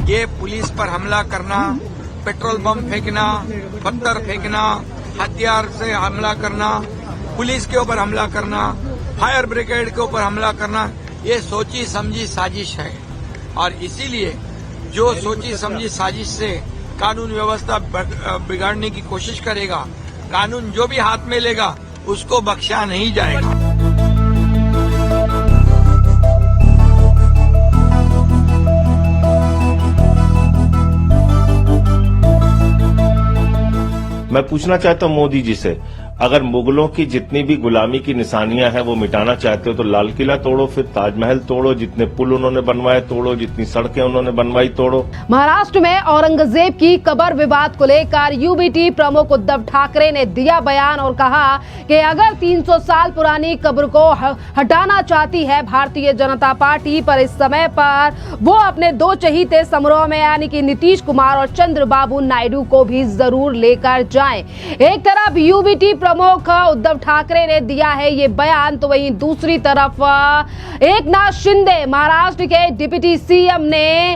ये पुलिस पर हमला करना, पेट्रोल बम फेंकना, पत्थर फेंकना, हथियार से हमला करना, पुलिस के ऊपर हमला करना, फायर ब्रिगेड के ऊपर हमला करना, ये सोची समझी साजिश है। और इसीलिए जो सोची समझी साजिश से कानून व्यवस्था बिगाड़ने की कोशिश करेगा, कानून जो भी हाथ में लेगा उसको बख्शा नहीं जाएगा। मैं पूछना चाहता हूं मोदी जी से, अगर मुगलों की जितनी भी गुलामी की निशानियां हैं वो मिटाना चाहते हो तो लाल किला तोड़ो, फिर ताजमहल तोड़ो, जितने पुल उन्होंने बनवाए तोड़ो, जितनी सड़कें उन्होंने बनवाई तोड़ो। महाराष्ट्र में औरंगजेब की कब्र विवाद को लेकर यूबीटी प्रमुख उद्धव ठाकरे ने दिया बयान और कहा कि अगर 300 साल पुरानी कब्र को हटाना चाहती है भारतीय जनता पार्टी, पर इस समय पर वो अपने दो चहीते समारोह में यानी कि नीतीश कुमार और चंद्रबाबू नायडू को भी जरूर लेकर जाएं। एक तरफ यूबीटी प्रमुख उद्धव ठाकरे ने दिया है ये बयान, तो वहीं दूसरी तरफ एकनाथ शिंदे महाराष्ट्र के डिप्टी सीएम ने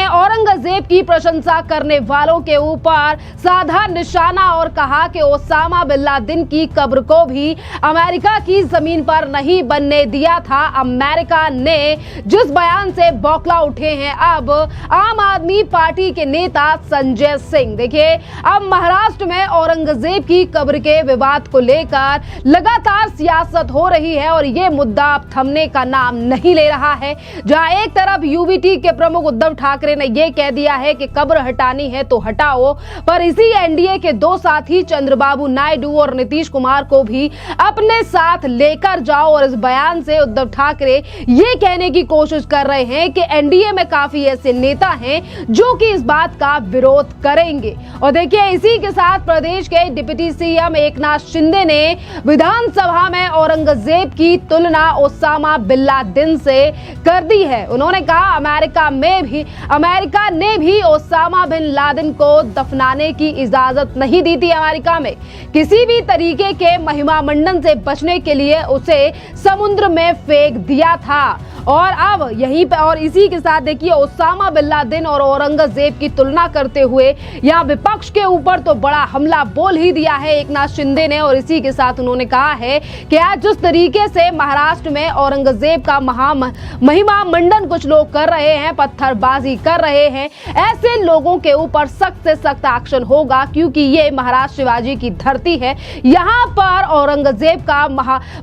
औरंगजेब की प्रशंसा करने वालों के ऊपर साधा निशाना और कहा कि ओसामा बिन लादेन की कब्र को भी अमेरिका की जमीन पर नहीं बनने दिया था। अमेरिका ने जिस बयान से बौखला उठे हैं अब आम आदमी पार्टी के नेता संजय सिंह। देखिए, अब महाराष्ट्र में औरंगजेब की कब्र के विवाद को लेकर लगातार सियासत हो रही है और ये मुद्दा अब थमने का नाम नहीं ले रहा है। जहां एक तरफ यूबीटी के प्रमुख उद्धव ठाकरे ने यह कह दिया है कि कब्र हटानी है तो हटाओ, पर इसी एनडीए के दो साथी चंद्रबाबू नायडू और नीतीश कुमार को भी अपने साथ लेकर जाओ। और इस बयान से उद्धव ठाकरे ये कहने की कोशिश कर रहे हैं कि एनडीए में काफी ऐसे नेता हैं जो कि इस बात का विरोध करेंगे। और देखिए, इसी के साथ प्रदेश के डिप्टी सीएम एकनाथ शिंदे ने विधानसभा में औरंगजेब की तुलना ओसामा बिन लादेन से कर दी है। उन्होंने कहा अमेरिका ने भी ओसामा बिन लादेन को दफनाने की इजाजत नहीं दी थी। अमेरिका में किसी भी तरीके के महिमा मंडन से बचने के लिए उसे समुद्र में फेंक दिया था। और अब यहीं पे और इसी के साथ देखिए, ओसामा बिन लादेन और औरंगजेब की तुलना करते हुए यहाँ विपक्ष के ऊपर तो बड़ा हमला बोल ही दिया है एकनाथ शिंदे ने। और इसी के साथ उन्होंने कहा है कि आज जिस तरीके से महाराष्ट्र में औरंगजेब का महिमा मंडन कुछ लोग कर रहे हैं, पत्थरबाजी कर रहे हैं, ऐसे लोगों के ऊपर सख्त से सख्त एक्शन होगा, क्योंकि ये महाराज शिवाजी की धरती है। यहाँ पर औरंगजेब का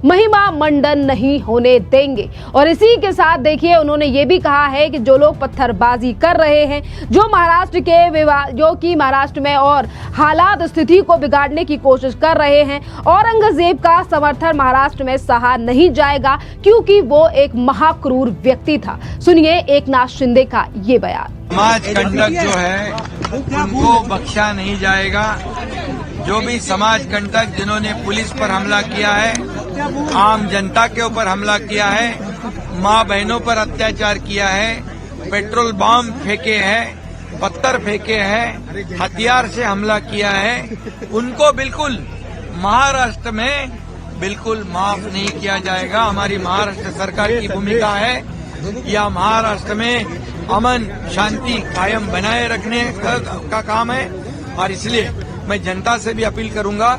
महिमा मंडन नहीं होने देंगे। और इसी के साथ देखिए, उन्होंने ये भी कहा है कि जो लोग पत्थरबाजी कर रहे हैं, जो महाराष्ट्र के विवाद, जो कि महाराष्ट्र में और हालात स्थिति को बिगाड़ने की कोशिश कर रहे हैं, औरंगजेब का समर्थन महाराष्ट्र में सहा नहीं जाएगा, क्योंकि वो एक महाक्रूर व्यक्ति था। सुनिए एकनाथ शिंदे का ये बयान। समाज कंटक जो है उनको बख्शा नहीं जाएगा। जो भी समाज कंटक जिन्होंने पुलिस पर हमला किया है, आम जनता के ऊपर हमला किया है, माँ बहनों पर अत्याचार किया है, पेट्रोल बम फेंके हैं, पत्थर फेंके हैं, हथियार से हमला किया है, उनको बिल्कुल महाराष्ट्र में बिल्कुल माफ नहीं किया जाएगा। हमारी महाराष्ट्र सरकार की भूमिका है या महाराष्ट्र में अमन शांति कायम बनाए रखने का काम है। और इसलिए मैं जनता से भी अपील करूंगा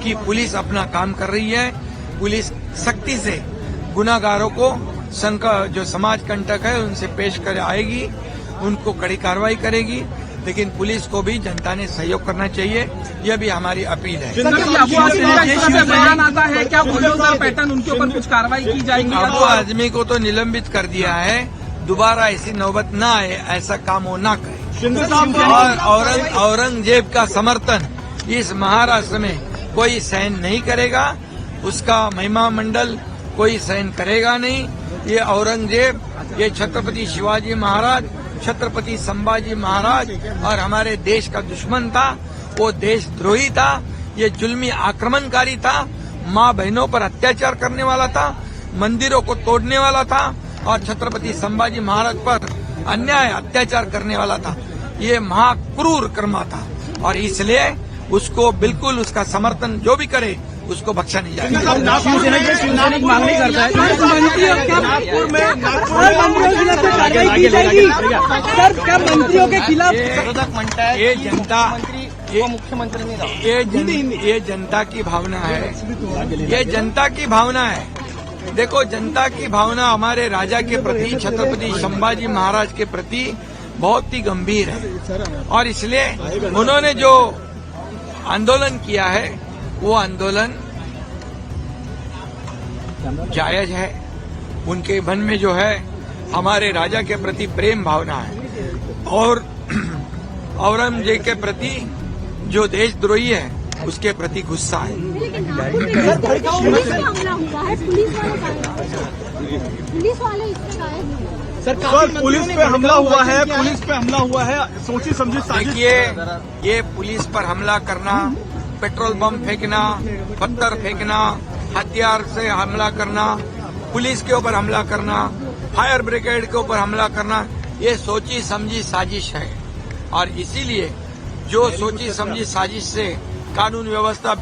कि पुलिस अपना काम कर रही है। पुलिस सख्ती से गुनाहगारों को जो समाज कंटक है उनसे पेश कर आएगी, उनको कड़ी कार्रवाई करेगी, लेकिन पुलिस को भी जनता ने सहयोग करना चाहिए। यह भी हमारी अपील है। बयान आता है क्या बुलडोजर पैटर्न, उनके ऊपर कुछ कार्रवाई की जाएगी? अबू आजमी को तो निलंबित कर दिया है, दोबारा ऐसी नौबत न आए, ऐसा काम वो न करे। और औरंगजेब का समर्थन इस महाराष्ट्र में कोई सहन नहीं करेगा, उसका महिमा मंडल कोई सहन करेगा नहीं। ये औरंगजेब, ये छत्रपति शिवाजी महाराज, छत्रपति संभाजी महाराज और हमारे देश का दुश्मन था, वो देशद्रोही था, ये जुल्मी आक्रमणकारी था, माँ बहनों पर अत्याचार करने वाला था, मंदिरों को तोड़ने वाला था और छत्रपति संभाजी महाराज पर अन्याय अत्याचार करने वाला था। ये महाक्रूर कर्मा था और इसलिए उसको बिल्कुल उसका समर्थन जो भी करे उसको बख्शा नहीं जाएगा। शिवसेना की मांगनी करता है सर, क्या मंत्रियों के खिलाफ ये जनता ये जनता की भावना है, ये जनता की भावना है। देखो, जनता की भावना हमारे राजा के प्रति, छत्रपति संभाजी महाराज के प्रति बहुत ही गंभीर है, और इसलिए उन्होंने जो आंदोलन किया है वो आंदोलन जायज है। उनके मन में जो है हमारे राजा के प्रति प्रेम भावना है, और औरंगजेब के प्रति जो देशद्रोही है उसके प्रति गुस्सा है। सर, पुलिस पे हमला हुआ है, पुलिस पे हमला हुआ है, सोची समझी साजिश। देखिए, ये पुलिस पर हमला करना, पेट्रोल बम फेंकना, पत्थर फेंकना, हथियार से हमला करना, पुलिस के ऊपर हमला करना, फायर ब्रिगेड के ऊपर हमला करना, ये सोची समझी साजिश है। और इसीलिए जो सोची समझी साजिश से कानून व्यवस्था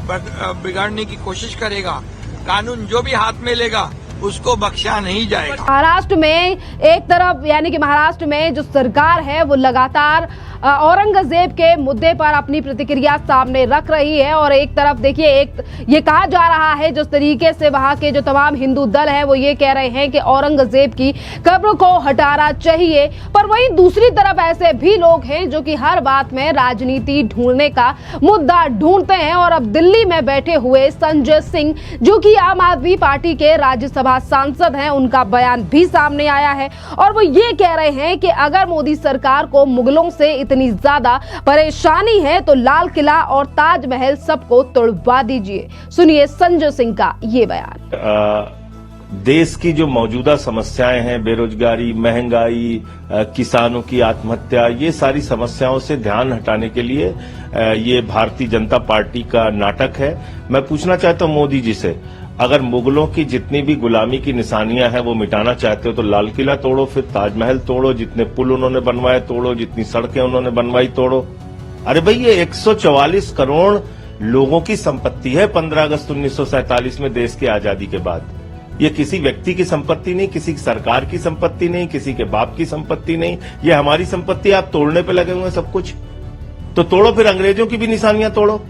बिगाड़ने की कोशिश करेगा, कानून जो भी हाथ में लेगा उसको बख्शा नहीं जाएगा। महाराष्ट्र में एक तरफ यानी कि महाराष्ट्र में जो सरकार है वो लगातार औरंगजेब के मुद्दे पर अपनी प्रतिक्रिया सामने रख रही है, और एक तरफ देखिए ये कहा जा रहा है जिस तरीके से वहां के जो तमाम हिंदू दल है वो ये कह रहे हैं कि औरंगजेब की कब्र को हटाना चाहिए, पर वहीं दूसरी तरफ ऐसे भी लोग हैं जो कि हर बात में राजनीति ढूंढने का मुद्दा ढूंढते हैं। और अब दिल्ली में बैठे हुए संजय सिंह, जो कि आम आदमी पार्टी के राज्यसभा सांसद हैं, उनका बयान भी सामने आया है, और वो ये कह रहे हैं कि अगर मोदी सरकार को मुगलों से इतनी ज्यादा परेशानी है तो लाल किला और ताजमहल सबको तोड़वा दीजिए। सुनिए संजय सिंह का ये बयान। देश की जो मौजूदा समस्याएं हैं, बेरोजगारी, महंगाई, किसानों की आत्महत्या, ये सारी समस्याओं से ध्यान हटाने के लिए ये भारतीय जनता पार्टी का नाटक है। मैं पूछना चाहता हूं मोदी जी से, अगर मुगलों की जितनी भी गुलामी की निशानियां हैं वो मिटाना चाहते हो तो लाल किला तोड़ो, फिर ताजमहल तोड़ो, जितने पुल उन्होंने बनवाए तोड़ो, जितनी सड़कें उन्होंने बनवाई तोड़ो। अरे भाई, ये 144 करोड़ लोगों की संपत्ति है 15 अगस्त 1947 में देश की आजादी के बाद। ये किसी व्यक्ति की संपत्ति नहीं, किसी सरकार की संपत्ति नहीं, किसी के बाप की संपत्ति नहीं, ये हमारी संपत्ति। आप तोड़ने पे लगे हुए हैं सब कुछ, तो तोड़ो। फिर अंग्रेजों की भी निशानियां तोड़ो।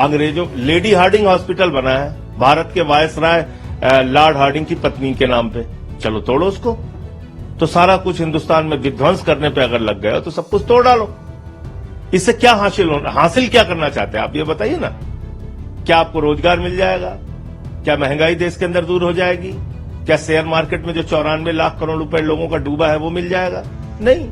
अंग्रेजों, लेडी हार्डिंग हॉस्पिटल बना है भारत के वायसराय लॉर्ड हार्डिंग की पत्नी के नाम पे, चलो तोड़ो उसको। तो सारा कुछ हिंदुस्तान में विध्वंस करने पे अगर लग गए हो तो सब कुछ तोड़ डालो। इससे क्या हासिल क्या करना चाहते हैं आप, ये बताइए ना। क्या आपको रोजगार मिल जाएगा? क्या महंगाई देश के अंदर दूर हो जाएगी? क्या शेयर मार्केट में जो 94 लाख करोड़ रुपए लोगों का डूबा है वो मिल जाएगा? नहीं।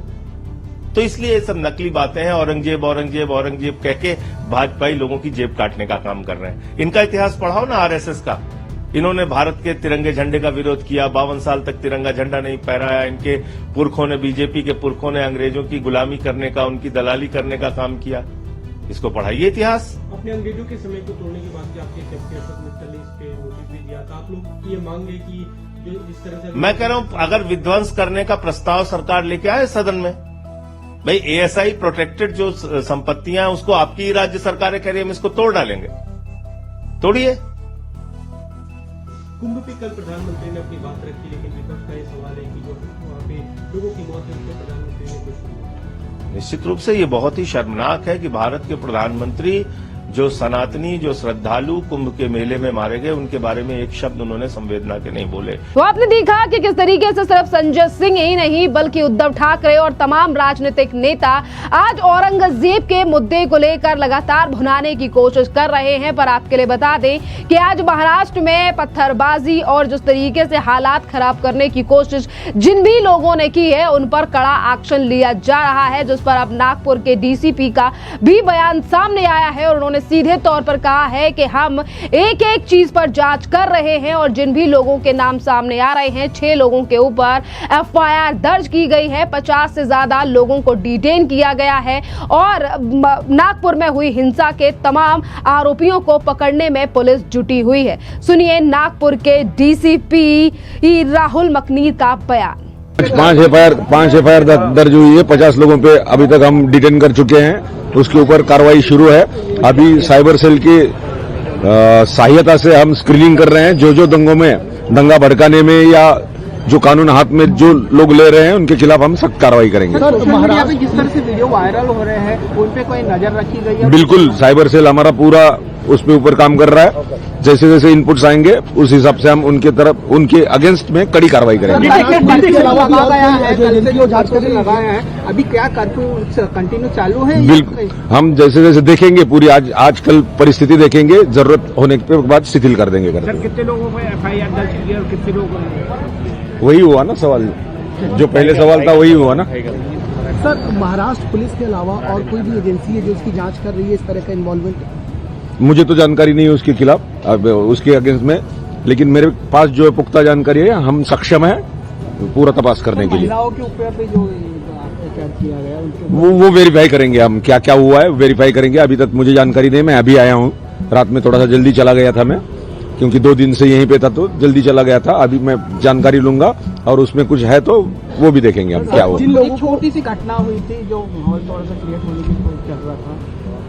तो इसलिए ये सब नकली बातें हैं। औरंगजेब औरंगजेब औरंगजेब कह के भाजपाई लोगों की जेब काटने का काम कर रहे हैं। इनका इतिहास पढ़ाओ ना आरएसएस का। इन्होंने भारत के तिरंगे झंडे का विरोध किया, 52 साल तक तिरंगा झंडा नहीं फहराया। इनके पुरखों ने, बीजेपी के पुरखों ने अंग्रेजों की गुलामी करने का, उनकी दलाली करने का काम किया। इसको पढ़ाइए इतिहास। अपने अंग्रेजों के समय को तोड़ने की बात की, आपके कैप्टन अशोक मित्तल ने इस पे नोटिस भी दिया था। आप लोग ये मांग रहे कि जो इस तरह से, मैं कह रहा हूं अगर विध्वंस करने का प्रस्ताव सरकार लेके आए सदन में, भाई एएसआई प्रोटेक्टेड जो संपत्तियां हैं उसको आपकी ही राज्य सरकारें कह रही है हम इसको तोड़ डालेंगे, तोड़िए। कुंभ पे कल प्रधानमंत्री ने अपनी बात रखी, लेकिन विपक्ष का ये सवाल है कि जो वहां पे लोगों की मौत है उस पर प्रधानमंत्री ने कुछ नहीं। निश्चित रूप से ये बहुत ही शर्मनाक है कि भारत के प्रधानमंत्री, जो सनातनी, जो श्रद्धालु कुंभ के मेले में मारे गए, उनके बारे में एक शब्द उन्होंने संवेदना के नहीं बोले। तो आपने देखा कि किस तरीके से सिर्फ संजय सिंह ही नहीं बल्कि उद्धव ठाकरे और तमाम राजनीतिक नेता आज औरंगजेब के मुद्दे को लेकर लगातार भुनाने की कोशिश कर रहे हैं। पर आपके लिए बता दें कि आज महाराष्ट्र में पत्थरबाजी और जिस तरीके से हालात खराब करने की कोशिश जिन भी लोगों ने की है उन पर कड़ा एक्शन लिया जा रहा है, जिस पर अब नागपुर के डीसीपी का भी बयान सामने आया है और उन्होंने सीधे तौर पर कहा है कि हम एक एक चीज पर जांच कर रहे हैं और जिन भी लोगों के नाम सामने आ रहे हैं, 6 लोगों के ऊपर एफआईआर दर्ज की गई है, 50 से ज्यादा लोगों को डिटेन किया गया है और नागपुर में हुई हिंसा के तमाम आरोपियों को पकड़ने में पुलिस जुटी हुई है। सुनिए नागपुर के डीसीपी राहुल मकनीर का बयान। 5 एफआईआर दर्ज हुई है, 50 लोगों पे अभी तक हम डिटेन कर चुके हैं, तो उसके ऊपर कार्रवाई शुरू है। अभी साइबर सेल की सहायता से हम स्क्रीनिंग कर रहे हैं। जो दंगों में दंगा भड़काने में या जो कानून हाथ में जो लोग ले रहे हैं उनके खिलाफ हम सख्त कार्रवाई करेंगे। महाराष्ट्र में जिस तरह से वीडियो वायरल हो रहे हैं उन पे कोई नजर रखी गई है? बिल्कुल, साइबर सेल हमारा पूरा उस पे ऊपर काम कर रहा है। जैसे जैसे इनपुट्स आएंगे उस हिसाब से हम उनके अगेंस्ट में कड़ी कार्रवाई करेंगे। अभी क्या कर्फ्यू कंटिन्यू चालू है? बिल्कुल, हम जैसे जैसे देखेंगे पूरी आजकल परिस्थिति देखेंगे, जरूरत होने के बाद शिथिल कर देंगे। कितने लोगों पर FIR दर्ज की और कितने लोग? वही हुआ ना सवाल, जो पहले सवाल था वही हुआ ना। सर, महाराष्ट्र पुलिस के अलावा और कोई भी एजेंसी है जो इसकी जांच कर रही है इस तरह का इन्वॉल्वमेंट? मुझे तो जानकारी नहीं है उसके खिलाफ, अब उसके अगेंस्ट में, लेकिन मेरे पास जो पुख्ता जानकारी है, हम सक्षम है पूरा तपास करने के लिए। महिलाओं के ऊपर भी जो किया गया वो वेरीफाई करेंगे, हम क्या क्या हुआ है वेरीफाई करेंगे। अभी तक मुझे जानकारी नहीं, मैं अभी आया हूँ, रात में थोड़ा सा जल्दी चला गया था मैं, क्योंकि 2 दिन से यहीं पे था तो जल्दी चला गया था। अभी मैं जानकारी लूंगा और उसमें कुछ है तो वो भी देखेंगे हम क्या हुआ। जिन लोगों छोटी सी घटना हुई थी जो माहौल थोड़ा सा क्रिएट होने की कोशिश कर रहा था,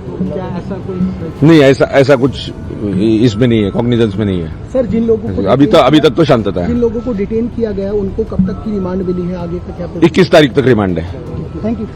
तो क्या ऐसा कोई? नहीं, ऐसा कुछ इसमें नहीं है, कॉग्निजेंस में नहीं है सर, जिन लोगों को अभी तक तो शांतता जिन है। लोगों को डिटेन किया गया उनको कब तक की रिमांड मिली है? आगे का क्या? 21 तारीख तक रिमांड है। Thank you.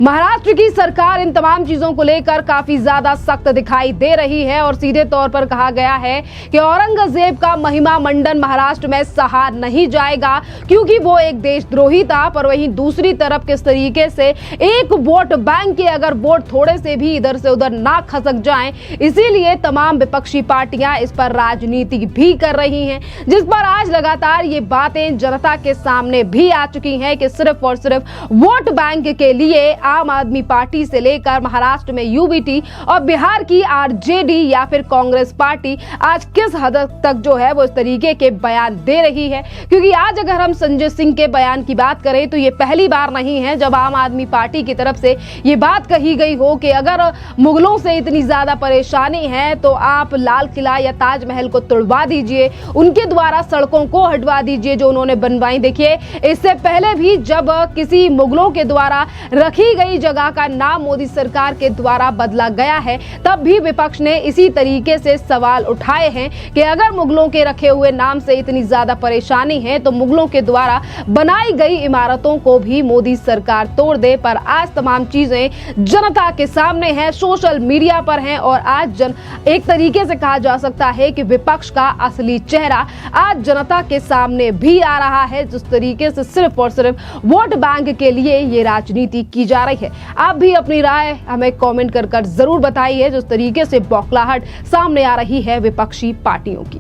महाराष्ट्र की सरकार इन तमाम चीजों को लेकर काफी ज्यादा सख्त दिखाई दे रही है और सीधे तौर पर कहा गया है कि औरंगजेब का महिमा मंडन महाराष्ट्र में सहा नहीं जाएगा, क्योंकि वो एक देशद्रोही था। पर वहीं दूसरी तरफ किस तरीके से एक वोट बैंक के अगर वोट थोड़े से भी इधर से उधर ना खसक जाएं, इसीलिए तमाम विपक्षी पार्टियां इस पर राजनीति भी कर रही हैं, जिस पर आज लगातार ये बातें जनता के सामने भी आ चुकी हैं कि सिर्फ और सिर्फ वोट बैंक के लिए आम आदमी पार्टी से लेकर महाराष्ट्र में यूबीटी और बिहार की आरजेडी या फिर कांग्रेस पार्टी आज किस हद तक जो है वो इस तरीके के बयान दे रही है। क्योंकि आज अगर हम संजय सिंह के बयान की बात करें तो ये पहली बार नहीं है जब आम आदमी पार्टी की तरफ से ये बात कही गई हो कि अगर मुगलों से इतनी ज्यादा परेशानी है तो आप लाल किला या ताजमहल को तोड़वा दीजिए, उनके द्वारा सड़कों को हटवा दीजिए जो उन्होंने बनवाई। देखिए, इससे पहले भी जब किसी मुगलों के द्वारा रखी गई जगह का नाम मोदी सरकार के द्वारा बदला गया है, तब भी विपक्ष ने इसी तरीके से सवाल उठाए हैं कि अगर मुगलों के रखे हुए नाम से इतनी ज्यादा परेशानी है तो मुगलों के द्वारा बनाई गई इमारतों को भी मोदी सरकार तोड़ दे। पर आज तमाम चीजें जनता के सामने हैं, सोशल मीडिया पर हैं और आज एक तरीके से कहा जा सकता है कि विपक्ष का असली चेहरा आज जनता के सामने भी आ रहा है, जिस तरीके से सिर्फ और सिर्फ वोट बैंक के लिए ये राजनीति की जा रही है। आप भी अपनी राय हमें कमेंट कर जरूर बताइए जिस तरीके से बौखलाहट सामने आ रही है विपक्षी पार्टियों की।